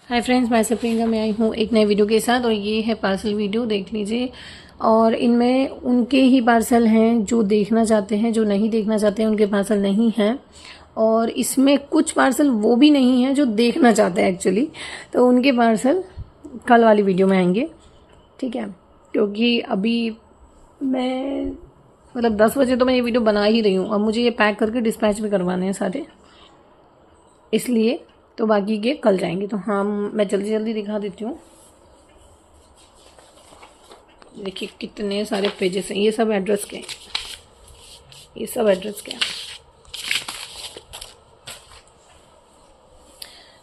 Hi friends, मैं प्रियंका मैं आई हूँ एक नए वीडियो के साथ। और ये है पार्सल वीडियो, देख लीजिए। और इनमें उनके ही पार्सल हैं जो देखना चाहते हैं, जो नहीं देखना चाहते हैं उनके पार्सल नहीं हैं। और इसमें कुछ पार्सल वो भी नहीं हैं जो देखना चाहते हैं एक्चुअली, तो उनके पार्सल कल वाली वीडियो में आएंगे, ठीक है। क्योंकि अभी मैं 10 बजे तो मैं ये वीडियो बना ही रही हूँ, अब मुझे ये पैक करके डिस्पैच भी करवाने हैं सारे, इसलिए तो बाकी के कल जाएंगे। तो हाँ, मैं जल्दी जल्दी दिखा देती हूँ। देखिए कितने सारे पेजेस हैं, ये सब एड्रेस के हैं, ये सब एड्रेस के हैं।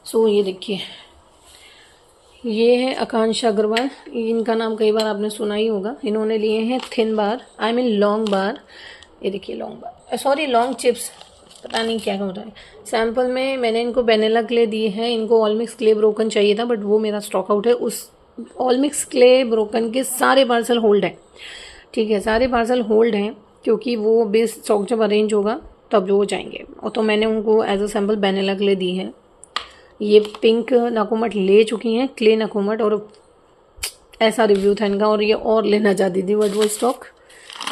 सो ये देखिए, ये है आकांक्षा अग्रवाल, इनका नाम कई बार आपने सुना ही होगा। इन्होंने लिए हैं thin bar, I mean long bar. ये देखिए long bar, sorry long chips, पता नहीं क्या हो रहा है। सैंपल में मैंने इनको वेनिला क्ले दिए हैं। इनको ऑल मिक्स क्ले ब्रोकन चाहिए था, बट वो मेरा स्टॉक आउट है। उस ऑल मिक्स क्ले ब्रोकन के सारे पार्सल होल्ड हैं, ठीक है, सारे पार्सल होल्ड हैं, क्योंकि वो बेस स्टॉक जब अरेंज होगा तब जो हो जाएंगे। और तो मैंने उनको as a sample vanilla clay दी है। ये पिंक नाकोमट ले चुकी हैं, क्ले नाकोमट, और ऐसा रिव्यू था इनका। और ये और लेना चाहती थी, बट वो स्टॉक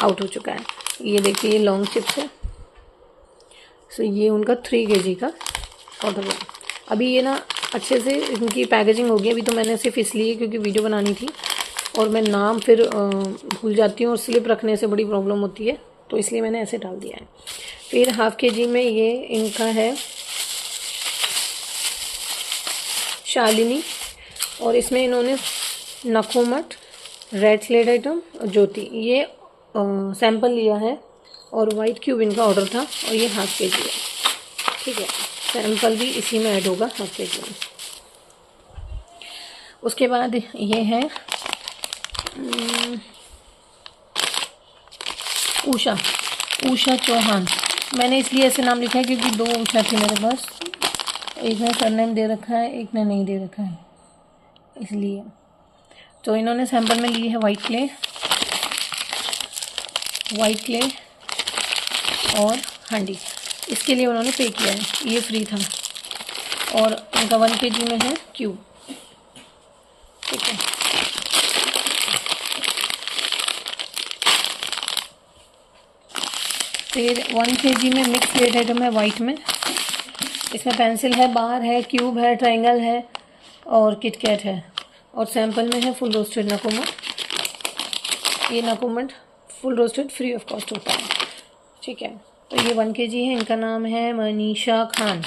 आउट हो चुका है। ये देखिए, ये लॉन्ग चिप्स है। सो ये उनका 3 kg का ऑर्डर है। अभी ये ना अच्छे से इनकी पैकेजिंग हो गई। अभी तो मैंने सिर्फ इसलिए क्योंकि वीडियो बनानी थी, और मैं नाम फिर भूल जाती हूँ, और स्लिप रखने से बड़ी प्रॉब्लम होती है, तो इसलिए मैंने ऐसे डाल दिया है। फिर ½ kg में ये इनका है शालिनी, और इसमें इन्होंने नकोमट, रेड स्लेट आइटम और ज्योति, ये सैंपल लिया है। और वाइट क्यूब इनका ऑर्डर था, और ये ½ kg है, ठीक है। सैंपल भी इसी में ऐड होगा ½ kg में। उसके बाद ये है उषा चौहान। मैंने इसलिए ऐसे नाम लिखा है क्योंकि 2 उषा थी मेरे पास, एक ने सरनेम दे रखा है, एक ने नहीं दे रखा है, इसलिए। तो इन्होंने सैंपल में ली है वाइट क्ले और हांडी। इसके लिए उन्होंने पे किया है, ये फ्री था। और इनका 1 kg में है क्यूब, ठीक है। फिर 1 kg में मिक्स प्लेट आइटम है वाइट में। इसमें पेंसिल है, बार है, क्यूब है, ट्रायंगल है और किटकैट है। और सैंपल में है फुल रोस्टेड नकोमट। ये नकोमट full roasted free of cost होता है, ठीक है। तो ये 1 kg है। इनका नाम है मनीषा खान,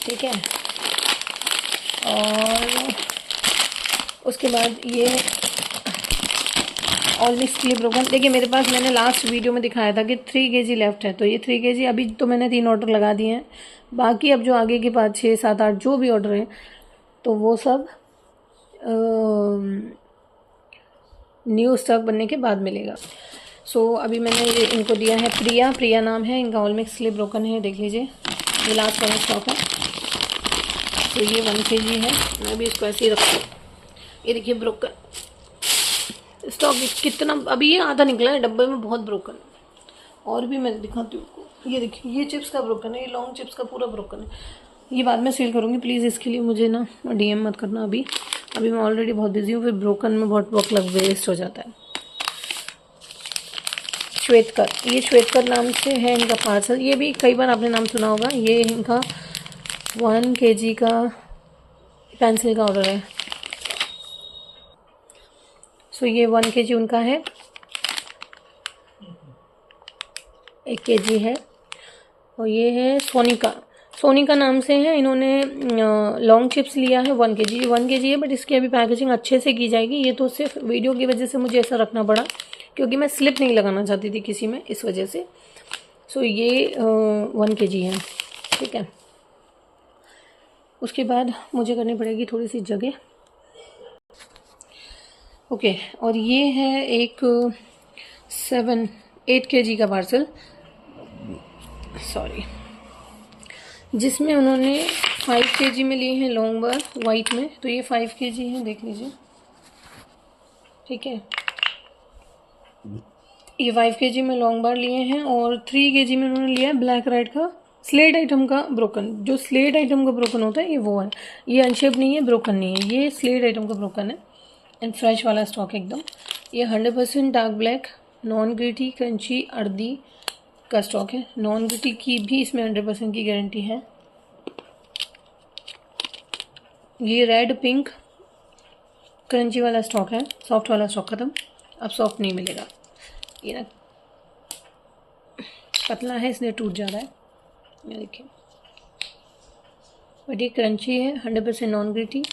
ठीक है। और उसके बाद ये ऑल मिक्स क्ले ब्रोकन। देखिए मेरे पास, मैंने लास्ट वीडियो में दिखाया था कि 3 kg लेफ्ट है, तो ये 3 kg अभी तो मैंने 3 ऑर्डर लगा दिए हैं। बाकी अब जो आगे के 5, 6, 7, 8 जो भी ऑर्डर हैं, तो वो सब न्यू स्टॉक बनने के बाद मिलेगा। सो अभी मैंने ये इनको दिया है प्रिया नाम है इनका। ऑल मिक्स क्ले ब्रोकन है, देख लीजिए, ये लास्ट वाला स्टॉक है। तो ये 1 kg है। मैं भी इसको ऐसे ही रखती हूँ। ये देखिए ब्रोकन स्टॉक कितना, अभी ये आधा निकला है, डब्बे में बहुत ब्रोकन है। और भी मैं दिखाती हूँ आपको। ये देखिए, ये चिप्स का ब्रोकन है, ये लॉन्ग चिप्स का पूरा ब्रोकन है। ये बाद में सेल करूँगी, प्लीज़ इसके लिए मुझे ना DM मत करना अभी मैं ऑलरेडी बहुत बिजी हूँ। फिर ब्रोकन में बहुत वक्त वेस्ट हो जाता है। श्वेतकर, ये श्वेतकर नाम से है इनका पार्सल। ये भी कई बार आपने नाम सुना होगा। ये इनका 1 kg का पेंसिल का ऑर्डर है। सो ये 1 kg उनका है, 1 kg है। और ये है सोनिका नाम से है। इन्होंने लॉन्ग चिप्स लिया है 1 kg है, बट इसकी अभी पैकेजिंग अच्छे से की जाएगी। ये तो सिर्फ वीडियो की वजह से मुझे ऐसा रखना पड़ा, क्योंकि मैं स्लिप नहीं लगाना चाहती थी किसी में, इस वजह से। सो ये 1 kg है, ठीक है। उसके बाद मुझे करनी पड़ेगी थोड़ी सी जगह, ओके। और ये है एक 8 kg का पार्सल, सॉरी, जिसमें उन्होंने 5 kg में लिए हैं लॉन्ग बार वाइट में। तो ये 5 kg है, देख लीजिए, ठीक है। ये 5 kg में लॉन्ग बार लिए हैं, और 3 kg में उन्होंने लिया है ब्लैक राइड का स्लेट आइटम का ब्रोकन, जो स्लेट आइटम का ब्रोकन होता है ये वो है, ये अनशेप नहीं है, ब्रोकन नहीं है, ये स्लेट आइटम का ब्रोकन है एंड फ्रेश वाला स्टॉक एकदम। ये 100% dark black non gritty crunchy earthy का स्टॉक है। नॉन ग्रिटी की भी इसमें 100% की गारंटी है। ये रेड पिंक क्रंची वाला स्टॉक है, सॉफ्ट वाला स्टॉक खत्म, अब सॉफ्ट नहीं मिलेगा। ये ना पतला है इसलिए टूट जा रहा है, ये देखिए। बट ये क्रंची है, 100% नॉन ग्रिटी।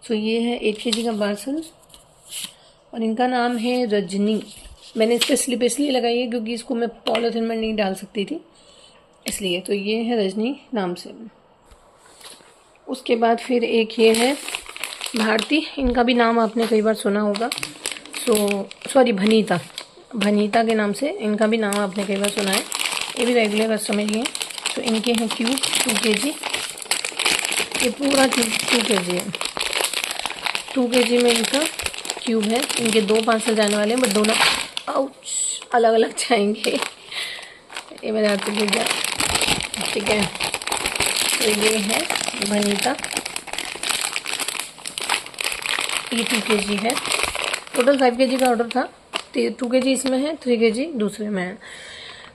सो ये है 1 kg का पार्सल और इनका नाम है रजनी। मैंने इस पर स्लिप इसलिए लगाई है क्योंकि इसको मैं पॉलीथिन में नहीं डाल सकती थी, इसलिए। तो ये है रजनी नाम से। उसके बाद फिर एक ये है भारती, इनका भी नाम आपने कई बार सुना होगा। सॉरी भनीता, भनीता के नाम से इनका भी नाम आपने कई बार सुना है। ये भी रेगुलर कस्टमर ही हैं। तो इनके हैं क्यूब 2 kg, ये पूरा 2 kg है। 2 kg में इनका क्यूब है। इनके 2 पार्सल जाने वाले हैं, बट दोनों आउच अलग अलग जाएंगे। ये मेरे हाथ से गिर गया, ठीक है। तो ये है वनीता, ये 2 kg है। टोटल 5 kg का ऑर्डर था, 2 kg इसमें है, 3 kg दूसरे में है।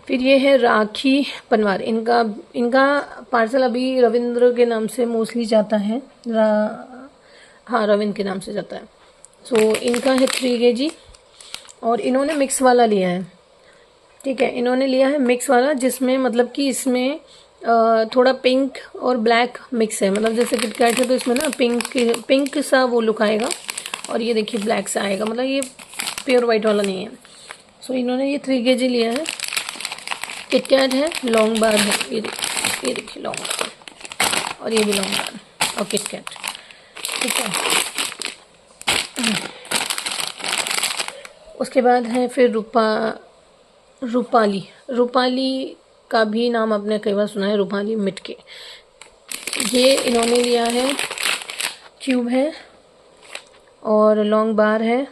फिर ये है राखी पनवार, इनका पार्सल अभी रविंद्र के नाम से मोस्टली जाता है। हाँ, रविंद्र के नाम से जाता है। सो इनका है 3 kg और इन्होंने मिक्स वाला लिया है, ठीक है। इन्होंने लिया है मिक्स वाला, जिसमें मतलब कि इसमें थोड़ा पिंक और ब्लैक मिक्स है। मतलब जैसे किटकैट है तो इसमें ना पिंक सा वो लुक आएगा और ये देखिए ब्लैक सा आएगा, मतलब ये प्योर वाइट वाला नहीं है। सो इन्होंने ये 3 kg लिया है। किटकैट है, लॉन्ग बार है, ये देखिए लॉन्ग बार, और ये भी लॉन्ग बार और किटकैट, ठीक है। उसके बाद है फिर रूपाली का भी नाम आपने कई बार सुना है, रूपाली मिटके। ये इन्होंने लिया है, क्यूब है और लॉन्ग बार है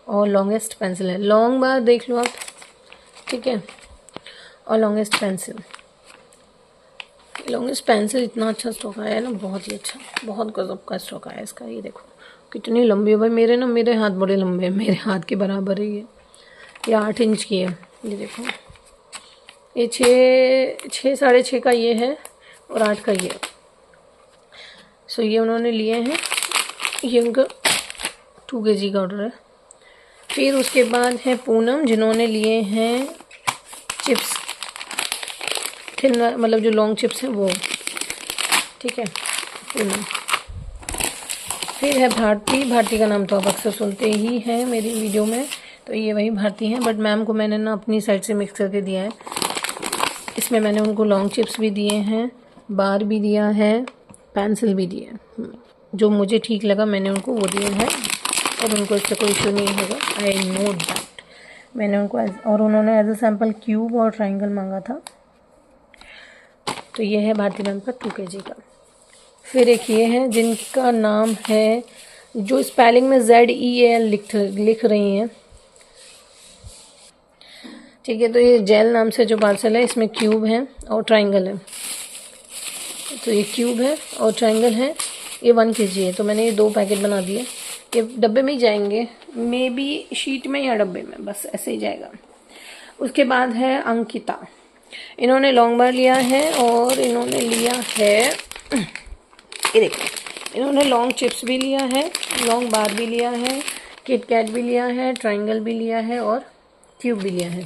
और लॉन्गेस्ट पेंसिल है। लॉन्ग बार देख लो आप, ठीक है, और लॉन्गेस्ट पेंसिल। लॉन्गेस्ट पेंसिल इतना अच्छा स्टॉक आया है ना, बहुत ही अच्छा, बहुत गजब का स्टॉक आया है इसका। ये देखो कितनी लंबी है भाई, मेरे हाथ बड़े लंबे हैं, मेरे हाथ के बराबर ही है। ये 8 इंच की है, ये देखो। ये 6 साढ़े 6 का ये है और 8 का ये। सो ये उन्होंने लिए हैं, ये उनका 2 kg का ऑर्डर है। फिर उसके बाद है पूनम, जिन्होंने लिए हैं चिप्स, थिन मतलब जो लॉन्ग चिप्स हैं वो, ठीक है, पूनम। फिर है भारती का नाम तो आप अक्सर सुनते ही हैं मेरी वीडियो में, तो ये वही भारती हैं। बट मैम को मैंने ना अपनी साइड से मिक्स करके दिया है। इसमें मैंने उनको लॉन्ग चिप्स भी दिए हैं, बार भी दिया है, पेंसिल भी दिए हैं। जो मुझे ठीक लगा मैंने उनको वो दिए हैं और उनको इससे कोई इशू नहीं होगा, आई नो दैट। मैंने उनको और उन्होंने एज ए सैम्पल क्यूब और ट्राइंगल मांगा था। तो ये है भारती मैम का 2 kg का। फिर एक ये है जिनका नाम है, जो स्पेलिंग में ZEAL लिख रही हैं, ठीक है। तो ये जेल नाम से जो पार्सल है, इसमें क्यूब है और ट्राइंगल है। तो ये क्यूब है और ट्राइंगल है, ये 1 kg है। तो मैंने ये 2 पैकेट बना दिए, ये डब्बे में ही जाएंगे, मे बी शीट में या डब्बे में, बस ऐसे ही जाएगा। उसके बाद है अंकिता, इन्होंने लॉन्ग बार लिया है और इन्होंने लिया है, ये देखो, इन्होंने लॉन्ग चिप्स भी लिया है, लॉन्ग बार भी लिया है, किटकैट भी लिया है, ट्राइंगल भी लिया है और क्यूब भी लिया है।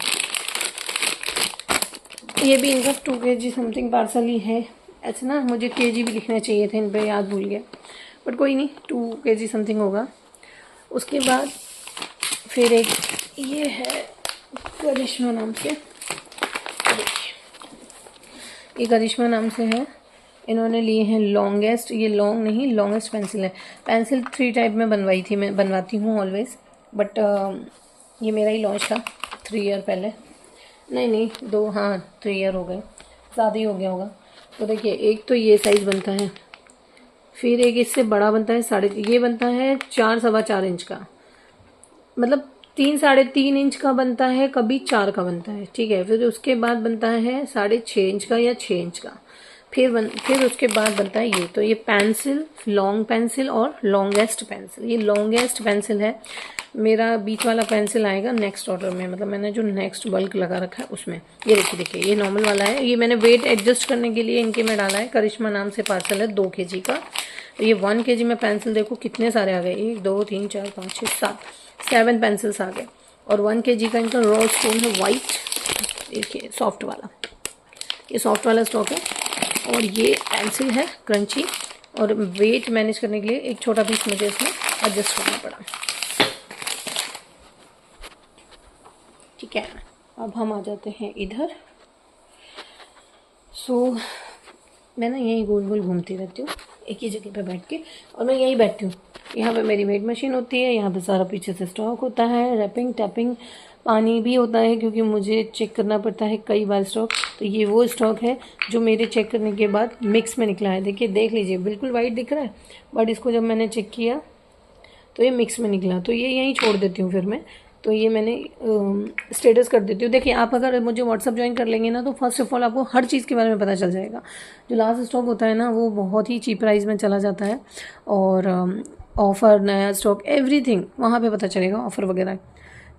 ये भी इनका 2 kg समथिंग पार्सल ही है। ऐसे ना मुझे kg भी लिखने चाहिए थे, इन पे याद भूल गया, बट कोई नहीं, 2 kg समथिंग होगा। उसके बाद फिर एक ये है करिश्मा नाम से, ये करिश्मा नाम से है। इन्होंने लिए हैं लॉन्गेस्ट, ये लॉन्ग नहीं, लॉन्गेस्ट पेंसिल है। पेंसिल 3 टाइप में बनवाई थी, मैं बनवाती हूँ ऑलवेज, बट ये मेरा ही लॉन्च था 3 ईयर पहले, नहीं 2, हाँ 3 ईयर हो गए, ज़्यादा ही हो गया होगा। तो देखिए, एक तो ये साइज़ बनता है, फिर एक इससे बड़ा बनता है, ये बनता है 4 सवा 4 इंच का, मतलब 3-3.5 इंच का बनता है, कभी 4 का बनता है, ठीक है। फिर उसके बाद बनता है 6.5 इंच का या 6 इंच का। फिर उसके बाद बनता है ये। तो ये पेंसिल, लॉन्ग पेंसिल और लॉन्गेस्ट पेंसिल। ये लॉन्गेस्ट पेंसिल है। मेरा बीच वाला पेंसिल आएगा नेक्स्ट ऑर्डर में, मतलब मैंने जो नेक्स्ट बल्क लगा रखा है उसमें। ये देखिए ये नॉर्मल वाला है। ये मैंने वेट एडजस्ट करने के लिए इनके में डाला है। करिश्मा नाम से पार्सल है 2 kg का। ये 1 kg में पेंसिल देखो कितने सारे आ गए, 1 2 3 4 5 6 7 पेंसिल्स आ गए। और 1 kg का इनका रॉ स्टोन है वाइट, देखिए सॉफ्ट वाला। ये सॉफ्ट वाला स्टॉक है। और ये पेंसिल है क्रंची। और वेट मैनेज करने के लिए एक छोटा पीस मुझे इसमें एडजस्ट करना पड़ा, ठीक है। अब हम आ जाते हैं इधर। सो मैं ना यहीं गोल गोल घूमती रहती हूँ एक ही जगह पे बैठ के, और मैं यहीं बैठती हूँ। यहाँ पे मेरी वेट मशीन होती है, यहाँ पे सारा पीछे से स्टॉक होता है, रैपिंग टैपिंग, पानी भी होता है क्योंकि मुझे चेक करना पड़ता है कई बार स्टॉक। तो ये वो स्टॉक है जो मेरे चेक करने के बाद मिक्स में निकला है। देखिए देख लीजिए बिल्कुल वाइट दिख रहा है, बट इसको जब मैंने चेक किया तो ये मिक्स में निकला। तो ये यहीं छोड़ देती हूँ फिर मैं। तो ये मैंने स्टेटस कर देती हूँ। देखिए आप अगर मुझे व्हाट्सअप ज्वाइन कर लेंगे ना, तो फर्स्ट ऑफ ऑल आपको हर चीज़ के बारे में पता चल जाएगा। जो लास्ट स्टॉक होता है ना, वो बहुत ही चीप प्राइस में चला जाता है। और ऑफ़र, नया स्टॉक, एवरीथिंग वहाँ पे पता चलेगा, ऑफ़र वगैरह।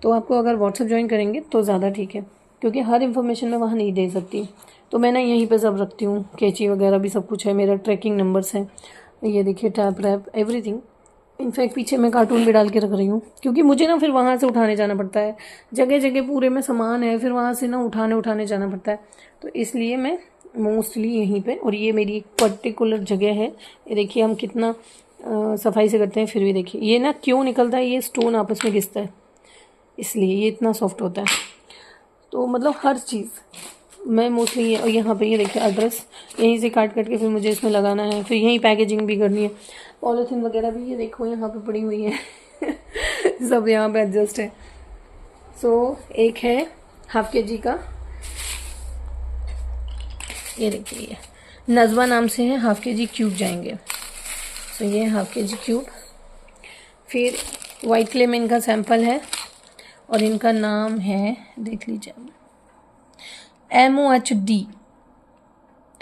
तो आपको अगर व्हाट्सअप ज्वाइन करेंगे तो ज़्यादा ठीक है, क्योंकि हर इन्फॉर्मेशन मैं वहाँ नहीं दे सकती। तो मैं ना यहीं पे सब रखती हूँ, कैंची वगैरह भी सब कुछ है, मेरा ट्रैकिंग नंबर्स हैं। ये देखिए टैप रैप एवरीथिंग। इनफैक्ट पीछे मैं कार्टून भी डाल के रख रही हूँ, क्योंकि मुझे ना फिर वहाँ से उठाने जाना पड़ता है। जगह जगह पूरे में सामान है, फिर वहाँ से ना उठाने जाना पड़ता है। तो इसलिए मैं मोस्टली यहीं पे। और ये मेरी एक पर्टिकुलर जगह है। ये देखिए हम कितना सफाई से करते हैं, फिर भी देखिए ये ना क्यों निकलता है, ये स्टोन आपस में घिसता है, इसलिए ये इतना सॉफ्ट होता है। तो मतलब हर चीज़ मैं मोस्टली ये। और यहाँ पे ये देखिए एड्रेस, यहीं से काट के फिर मुझे इसमें लगाना है, फिर यहीं पैकेजिंग भी करनी है। पॉलीथीन वगैरह भी ये देखो यहाँ पे पड़ी हुई है सब यहाँ पे एडजस्ट है। सो एक है 1/2 kg का, ये देखिए ये नजवा नाम से है, 1/2 kg क्यूब जाएंगे। सो ये 1/2 kg क्यूब। फिर वाइट क्ले में इनका सैंपल है, और इनका नाम है, देख लीजिए,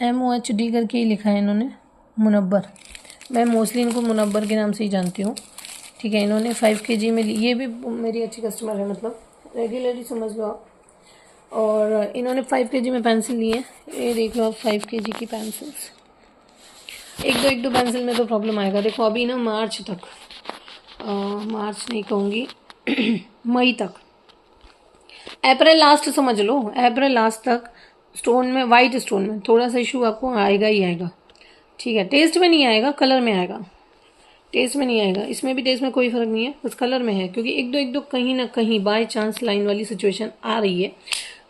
MOHD करके ही लिखा है इन्होंने, मुनब्बर। मैं मोस्टली इनको मुनब्बर के नाम से ही जानती हूँ, ठीक है। इन्होंने 5 kg में ली। ये भी मेरी अच्छी कस्टमर है, मतलब रेगुलरली समझ लो आप। और इन्होंने 5 kg में पेंसिल ली है। ये देख लो आप 5 kg की पेंसिल्स। एक दो पेंसिल में तो प्रॉब्लम आएगा। देखो अभी ना मार्च तक, मार्च नहीं कहूँगी मई तक, अप्रैल लास्ट समझ लो, अप्रैल लास्ट तक स्टोन में, वाइट स्टोन में थोड़ा सा इशू आपको आएगा ही आएगा, ठीक है। टेस्ट में नहीं आएगा, कलर में आएगा। टेस्ट में नहीं आएगा, इसमें भी टेस्ट में कोई फ़र्क नहीं है, बस कलर में है। क्योंकि एक दो कहीं ना कहीं बाय चांस लाइन वाली सिचुएशन आ रही है,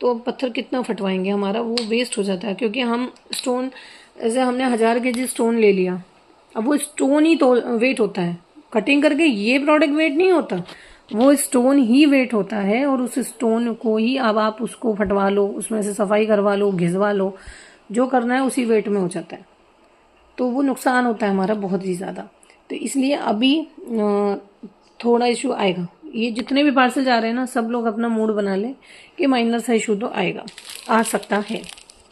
तो पत्थर कितना फटवाएंगे, हमारा वो वेस्ट हो जाता है। क्योंकि हम स्टोन, जैसे हमने 1000 kg स्टोन ले लिया, अब वो स्टोन ही तो वेट होता है। कटिंग करके ये प्रोडक्ट वेट नहीं होता, वो स्टोन ही वेट होता है। और उस स्टोन को ही अब आप उसको फटवा लो, उसमें से सफाई करवा लो, घिसवा लो, जो करना है उसी वेट में हो जाता है। तो वो नुकसान होता है हमारा बहुत ही ज़्यादा। तो इसलिए अभी थोड़ा इशू आएगा। ये जितने भी पार्सल जा रहे हैं ना, सब लोग अपना मूड बना लें कि माइनर सा इशू तो आएगा, आ सकता है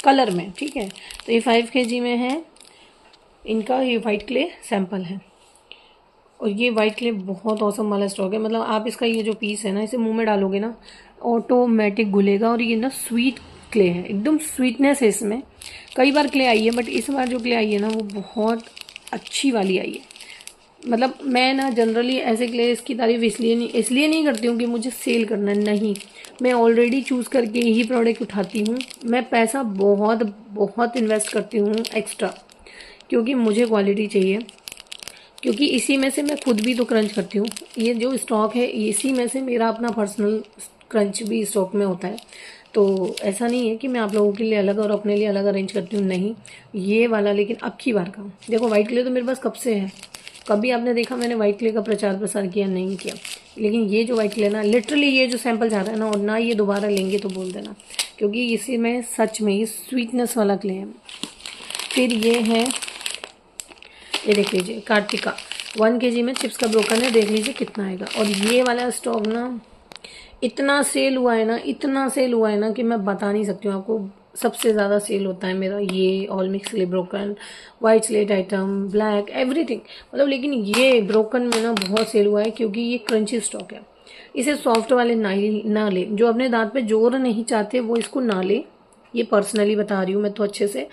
कलर में, ठीक है। तो ये 5 kg में है इनका, ये वाइट क्ले सैंपल है। और ये वाइट क्ले बहुत औसम वाला स्टॉक है। मतलब आप इसका ये जो पीस है ना, इसे मुंह में डालोगे ना, ऑटोमेटिक घुलेगा। और ये ना स्वीट क्ले है, एकदम स्वीटनेस है इसमें। कई बार क्ले आई है, बट इस बार जो क्ले आई है ना, वो बहुत अच्छी वाली आई है। मतलब मैं ना जनरली ऐसे क्ले की तारीफ इसलिए नहीं करती हूँ कि मुझे सेल करना, नहीं, मैं ऑलरेडी चूज़ करके ही प्रोडक्ट उठाती हूँ। मैं पैसा बहुत बहुत इन्वेस्ट करती हूँ एक्स्ट्रा, क्योंकि मुझे क्वालिटी चाहिए। क्योंकि इसी में से मैं खुद भी तो क्रंच करती हूँ। ये जो स्टॉक है, इसी में से मेरा अपना पर्सनल क्रंच भी स्टॉक में होता है। तो ऐसा नहीं है कि मैं आप लोगों के लिए अलग और अपने लिए अलग अरेंज करती हूँ, नहीं। ये वाला लेकिन अब की बार का देखो, वाइट क्ले तो मेरे पास कब से है। कभी आपने देखा मैंने वाइट क्ले का प्रचार प्रसार किया? नहीं किया। लेकिन ये जो वाइट क्ले ना, लिटरली ये जो सैंपल जा रहा है ना, और ना ये दोबारा लेंगे तो बोल देना, क्योंकि इसी में सच में ये स्वीटनेस वाला क्ले है। फिर ये है, ये देख लीजिए कार्तिका, 1 kg में चिप्स का ब्रोकन है, देख लीजिए कितना आएगा। और ये वाला स्टॉक ना इतना सेल हुआ है ना, इतना सेल हुआ है ना कि मैं बता नहीं सकती हूँ आपको। सबसे ज़्यादा सेल होता है मेरा ये all mix slate broken, white slate item, black, everything मतलब। लेकिन ये ब्रोकन में ना बहुत सेल हुआ है क्योंकि ये क्रंची स्टॉक है। इसे सॉफ्ट वाले ना ले, जो अपने दांत पे जोर नहीं चाहते वो इसको ना ले। ये पर्सनली बता रही हूँ मैं तो अच्छे से।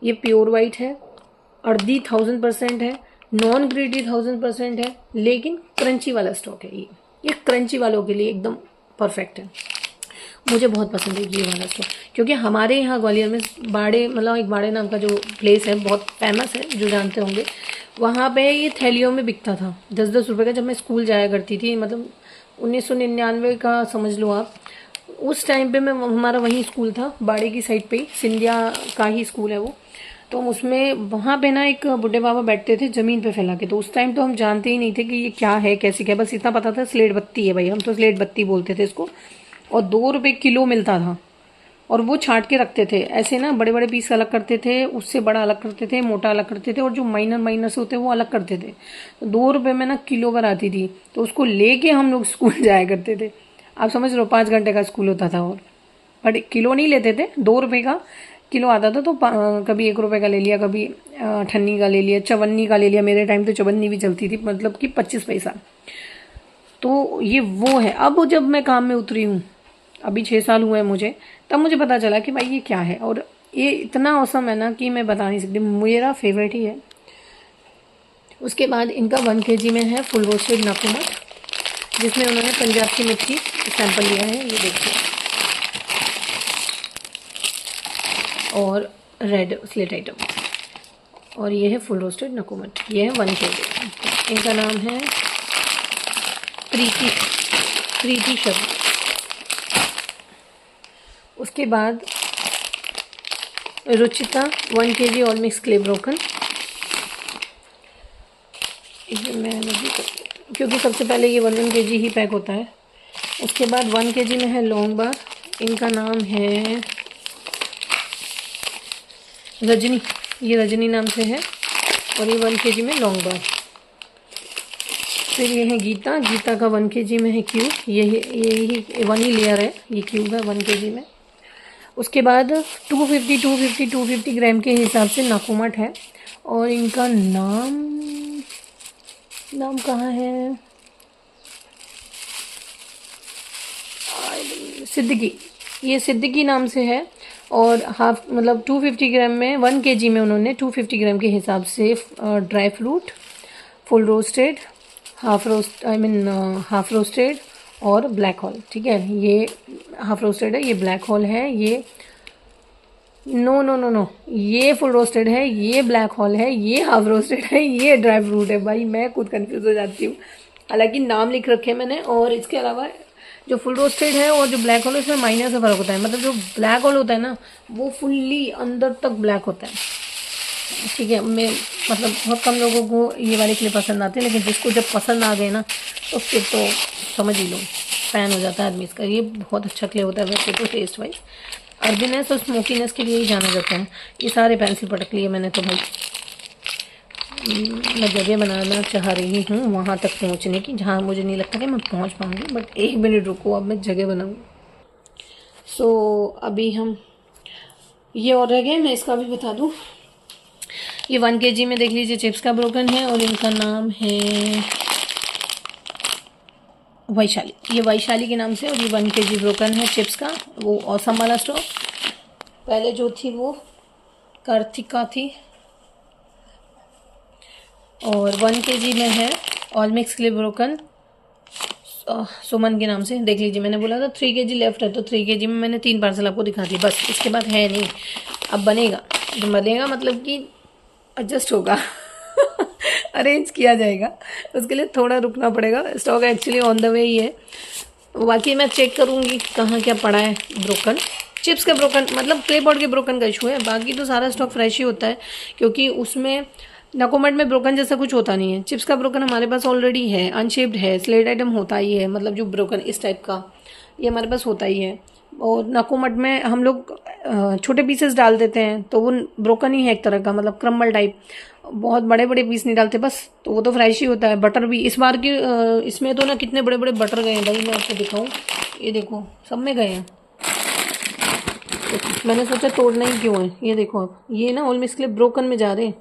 ये प्योर वाइट है, अर्दी 1000% है, नॉन ग्रेडी 1000% है, लेकिन क्रंची वाला स्टॉक है ये क्रंची वालों के लिए एकदम परफेक्ट है। मुझे बहुत पसंद है ये वाला स्टॉक, क्योंकि हमारे यहाँ ग्वालियर में बाड़े, मतलब एक बाड़े नाम का जो प्लेस है बहुत फेमस है, जो जानते होंगे, वहाँ पे ये थैलियों में बिकता था 10-10 रुपये का। जब मैं स्कूल जाया करती थी, मतलब 1999 का समझ लो आप। उस टाइम पे मैं, हमारा वहीं स्कूल था बाड़े की साइड पे ही, सिंधिया का ही स्कूल है वो। तो हम उसमें वहाँ पे ना एक बुढ़े बाबा बैठते थे ज़मीन पे फैला के। तो उस टाइम तो हम जानते ही नहीं थे कि ये क्या है कैसी क्या, बस इतना पता था स्लेट बत्ती है भाई, हम तो स्लेट बत्ती बोलते थे इसको। और 2 रुपये किलो मिलता था, और वो छांट के रखते थे ऐसे ना, बड़े बड़े पीस अलग करते थे, उससे बड़ा अलग करते थे, मोटा अलग करते थे, और जो माइनर माइनर से होते वो अलग करते थे। तो 2 रुपये में ना किलो भर आती थी, तो उसको लेके हम लोग स्कूल जाया करते थे। आप समझ लो 5 घंटे का स्कूल होता था। और बट किलो नहीं लेते थे, 2 रुपये का किलो आता था। तो कभी 1 रुपये का ले लिया, कभी अठन्नी का ले लिया, चवन्नी का ले लिया। मेरे टाइम तो चवन्नी भी चलती थी, मतलब कि 25 पैसा। तो ये वो है। अब जब मैं काम में उतरी हूँ, अभी 6 साल हुए हैं मुझे, तब मुझे पता चला कि भाई ये क्या है। और ये इतना औसम है ना कि मैं बता नहीं सकती, मेरा फेवरेट ही है। उसके बाद इनका 1 kg में है फुल रोस्टेड नकुमट, जिसमें उन्होंने पंजाब की मिर्ची सैंपल लिया है, ये देखिए, और रेड स्लेट आइटम। और ये है फुल रोस्टेड नकुमट, ये है 1 kg। इनका नाम है प्रीति शर्मा। उसके बाद Ruchita 1 kg all mix clay broken. मैं क्योंकि सबसे पहले ये 1 kg ही पैक होता है। उसके बाद 1 kg में है लॉन्ग बार, इनका नाम है रजनी, ये रजनी नाम से है, और ये 1 kg में लॉन्ग बार। फिर ये है गीता का 1 kg में है क्यूब, ये 1 ही लेयर है, ये क्यूब है 1 kg में। उसके बाद 250 ग्राम के हिसाब से नाकुमट है, और इनका नाम कहाँ है, सिद्दीकी, ये सिद्दीकी नाम से है। और हाफ, मतलब 250 ग्राम में 1 kg में उन्होंने 250 ग्राम के हिसाब से dry fruit, full roasted, half roasted और ब्लैक होल। ठीक है, ये हाफ रोस्टेड है, ये ब्लैक होल है, ये नो, ये फुल रोस्टेड है, ये ब्लैक होल है, ये हाफ रोस्टेड है, ये ड्राई फ्रूट है। भाई मैं खुद कंफ्यूज हो जाती हूँ, हालांकि नाम लिख रखे हैं मैंने। और इसके अलावा जो फुल रोस्टेड है और जो ब्लैक होल है, उसमें माइनर से फ़र्क होता है। मतलब जो ब्लैक होल होता है ना, वो फुल्ली अंदर तक ब्लैक होता है। ठीक है, मैं मतलब बहुत कम लोगों को ये वाले क्ले पसंद आते हैं, लेकिन जिसको जब पसंद आ गए ना, तो फिर तो समझ ही लो, फ़ैन हो जाता है आदमी इसका। ये बहुत अच्छा क्ले होता है वैसे तो टेस्ट वाइज। अर्दिनेस और स्मोकीनेस के लिए ही जाना जाता है। ये सारे पेंसिल पटक लिए मैंने, तो भाई मैं जगह बनाना चाह रही हूँ वहाँ तक पहुँचने की, जहाँ मुझे नहीं लगता कि मैं पहुँच पाऊँगी। बट 1 मिनट रुको, अब मैं जगह बनाऊँगी। अभी हम ये और रह गए, मैं इसका भी बता दूँ। ये 1 kg में देख लीजिए चिप्स का ब्रोकन है, और इनका नाम है वैशाली, ये वैशाली के नाम से। और ये 1 kg ब्रोकन है चिप्स का, वो औसम वाला स्टॉक। पहले जो थी वो कार्तिका थी, और 1 kg में है ऑल मिक्स क्ले ब्रोकन सुमन के नाम से। देख लीजिए, मैंने बोला था 3 kg लेफ्ट है, तो 3 kg में मैंने 3 पार्सल आपको दिखा दी, बस। इसके बाद है नहीं, अब बनेगा मतलब कि एडजस्ट होगा अरेंज किया जाएगा, उसके लिए थोड़ा रुकना पड़ेगा। Stock actually on the way ही है। बाकी मैं चेक करूँगी कहाँ क्या पड़ा है ब्रोकन। चिप्स का ब्रोकन, मतलब क्ले पॉट के ब्रोकन का इशू है, बाकी तो सारा स्टॉक फ्रेश ही होता है, क्योंकि उसमें नकोमट में ब्रोकन जैसा कुछ होता नहीं है। चिप्स का ब्रोकन हमारे पास ऑलरेडी है, अनशेप्ड है, स्लेट आइटम होता ही है, मतलब जो ब्रोकन इस टाइप का, ये हमारे पास होता ही है। और नाकोमट में हम लोग छोटे पीसेस डाल देते हैं तो वो ब्रोकन ही है एक तरह का, मतलब क्रम्बल टाइप, बहुत बड़े बड़े पीस नहीं डालते बस, तो वो तो फ्रेश ही होता है। बटर भी इस बार की इसमें तो ना कितने बड़े बड़े बटर गए हैं भाई, मैं आपको दिखाऊं, ये देखो सब में गए हैं। तो मैंने सोचा तोड़ना ही क्यों है, ये देखो आप, ये ना ऑलमोस्ट के लिए ब्रोकन में जा रहे हैं,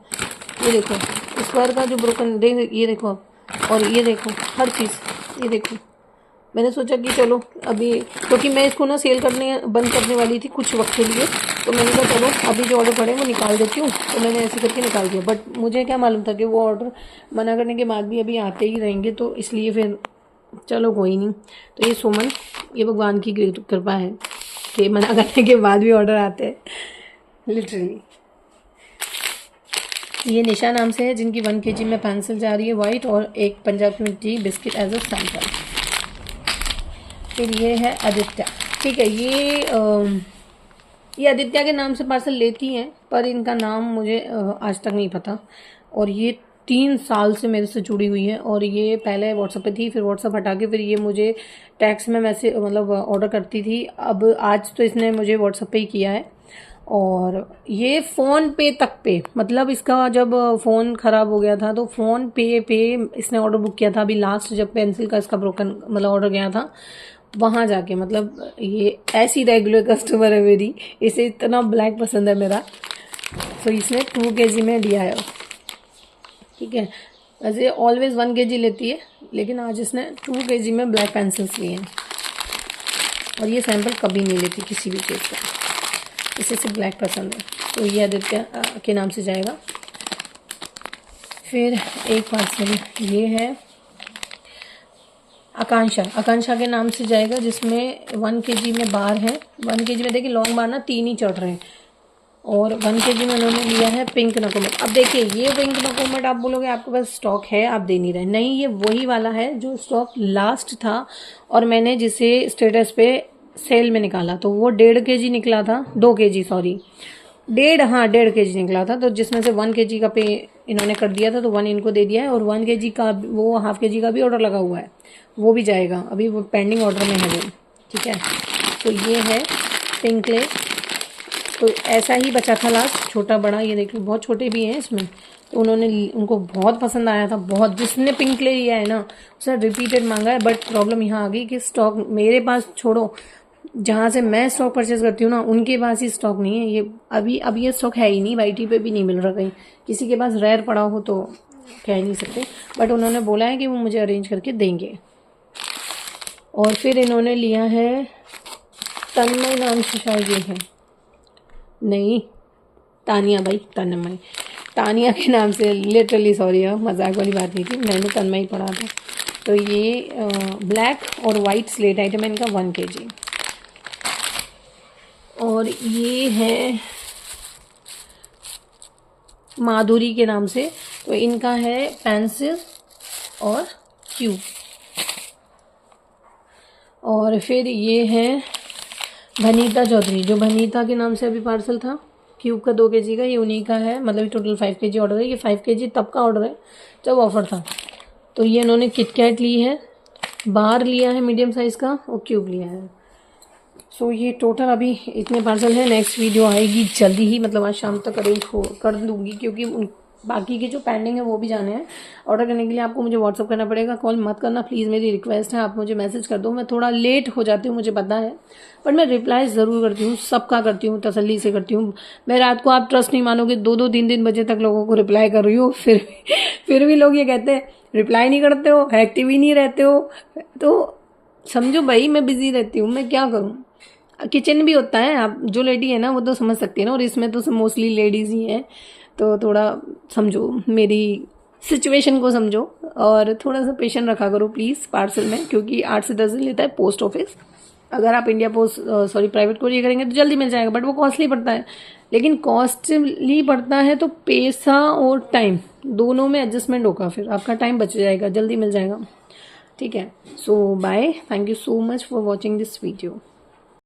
ये देखो इस बार का जो ब्रोकन ये देखो आप, और ये देखो हर चीज़, ये देखो। मैंने सोचा कि चलो अभी, क्योंकि मैं इसको ना सेल करने बंद करने वाली थी कुछ वक्त के लिए, तो मैंने कहा चलो अभी जो ऑर्डर पड़े वो निकाल देती हूँ, तो मैंने ऐसे करके निकाल दिया। बट मुझे क्या मालूम था कि वो ऑर्डर मना करने के बाद भी अभी आते ही रहेंगे, तो इसलिए फिर चलो कोई नहीं। तो ये सुमन, ये भगवान की कृपा है कि मना करने के बाद भी ऑर्डर आते हैं लिटरली। ये निशा नाम से है, जिनकी 1 kg में पेंसिल जा रही है वाइट, और एक पंजाब मिट्टी बिस्किट एज अ सैंपल। फिर ये है आदित्य, ठीक है, ये आदित्य के नाम से पार्सल लेती हैं, पर इनका नाम मुझे आज तक नहीं पता। और ये 3 साल से मेरे से जुड़ी हुई है, और ये पहले व्हाट्सएप पे थी, फिर व्हाट्सएप हटा के फिर ये मुझे टैक्स में मैसेज मतलब ऑर्डर करती थी। अब आज तो इसने मुझे व्हाट्सएप पे ही किया है। और ये फ़ोन पे तक पे, मतलब इसका जब फ़ोन ख़राब हो गया था तो फ़ोन पे इसने ऑर्डर बुक किया था। अभी लास्ट जब पेंसिल का इसका ब्रोकन मतलब ऑर्डर गया था, वहाँ जाके, मतलब ये ऐसी रेगुलर कस्टमर है मेरी, इसे इतना ब्लैक पसंद है मेरा, तो इसने 2 kg में लिया है, ठीक है। वैसे ऑलवेज 1 kg लेती है, लेकिन आज इसने 2 kg में ब्लैक पेंसिल्स लिए हैं, और ये सैंपल कभी नहीं लेती किसी भी चीज़ का, इसे सिर्फ ब्लैक पसंद है। तो ये आदित्य के नाम से जाएगा। फिर एक पार्सल ये है आकांक्षा के नाम से जाएगा, जिसमें 1 kg में बार है। 1 kg में देखिए लॉन्ग बार ना 3 ही चढ़ रहे हैं, और 1 kg में उन्होंने लिया है पिंक नकोमट। अब देखिए ये पिंक नकोमट आप बोलोगे आपके पास स्टॉक है, आप दे नहीं रहे, नहीं, ये वही वाला है जो स्टॉक लास्ट था, और मैंने जिसे स्टेटस पे सेल में निकाला तो वो 1.5 kg निकला था, 2 kg सॉरी, 1.5 kg निकला था, तो जिसमें से 1 kg का पे इन्होंने कर दिया था, तो 1 इनको दे दिया है, और 1 kg का वो ½ kg का भी ऑर्डर लगा हुआ है, वो भी जाएगा, अभी वो पेंडिंग ऑर्डर में है वो, ठीक है। तो ये है पिंक क्ले, तो ऐसा ही बचा था लास्ट, छोटा बड़ा, ये देख लो बहुत छोटे भी हैं इसमें, तो उनको बहुत पसंद आया था, बहुत, जिसने पिंक क्ले लिया है ना उसने रिपीटेड मांगा है। बट प्रॉब्लम यहाँ आ गई कि स्टॉक मेरे पास छोड़ो, जहाँ से मैं स्टॉक परचेज करती हूँ ना उनके पास ही स्टॉक नहीं है, ये अब ये स्टॉक है ही नहीं, वाईटी पे भी नहीं मिल रहा, कहीं किसी के पास रेयर पड़ा हो तो कह नहीं सकते, बट उन्होंने बोला है कि वो मुझे अरेंज करके देंगे। और फिर इन्होंने लिया है तन्मय नाम से, शायद ये है, नहीं तानिया भाई, तन्मय तानिया के नाम से, लिटरली सॉरी, मजाक वाली बात नहीं थी, मैंने तन्मय पढ़ा था। तो ये ब्लैक और वाइट स्लेट आइटम है, इनका 1 kg। और ये है माधुरी के नाम से, तो इनका है पेंसिल और क्यूब। और फिर ये है भनीता चौधरी, जो भनीता के नाम से अभी पार्सल था क्यूब का 2 kg का, ये उन्हीं का है, मतलब टोटल 5 kg ऑर्डर है। ये 5 kg तब का ऑर्डर है जब ऑफर था। तो ये इन्होंने किटकैट ली है, बार लिया है मीडियम साइज़ का, और क्यूब लिया है। सो ये टोटल अभी इतने पार्सल है। नेक्स्ट वीडियो आएगी जल्दी ही, मतलब आज शाम तक अरेंज कर दूँगी, क्योंकि बाकी के जो पेंडिंग है वो भी जाने हैं। ऑर्डर करने के लिए आपको मुझे व्हाट्सअप करना पड़ेगा, कॉल मत करना प्लीज़, मेरी रिक्वेस्ट है। आप मुझे मैसेज कर दो, मैं थोड़ा लेट हो जाती हूँ मुझे पता है, बट मैं रिप्लाई ज़रूर करती हूँ, सबका करती हूँ, तसल्ली से करती हूँ। मैं रात को, आप ट्रस्ट नहीं मानोगे, 2-2, 3-3 बजे तक लोगों को रिप्लाई कर रही हूँ, फिर भी लोग ये कहते हैं रिप्लाई नहीं करते हो, एक्टिव ही नहीं रहते हो। तो समझो भाई मैं बिजी रहती हूँ, मैं क्या करूँ। किचन भी होता है, आप जो लेडी है ना वो तो समझ सकती है ना, और इसमें तो मोस्टली लेडीज़ ही हैं, तो थोड़ा समझो, मेरी सिचुएशन को समझो, और थोड़ा सा पेशेंट रखा करो प्लीज़ पार्सल में, क्योंकि 8 से 10 दिन लेता है पोस्ट ऑफिस। अगर आप इंडिया पोस्ट प्राइवेट कोरियर करेंगे तो जल्दी मिल जाएगा, बट वो कॉस्टली पड़ता है। लेकिन कॉस्टली पड़ता है तो पैसा और टाइम दोनों में एडजस्टमेंट होगा, फिर आपका टाइम बच जाएगा, जल्दी मिल जाएगा, ठीक है। So bye, thank you so much for watching this video.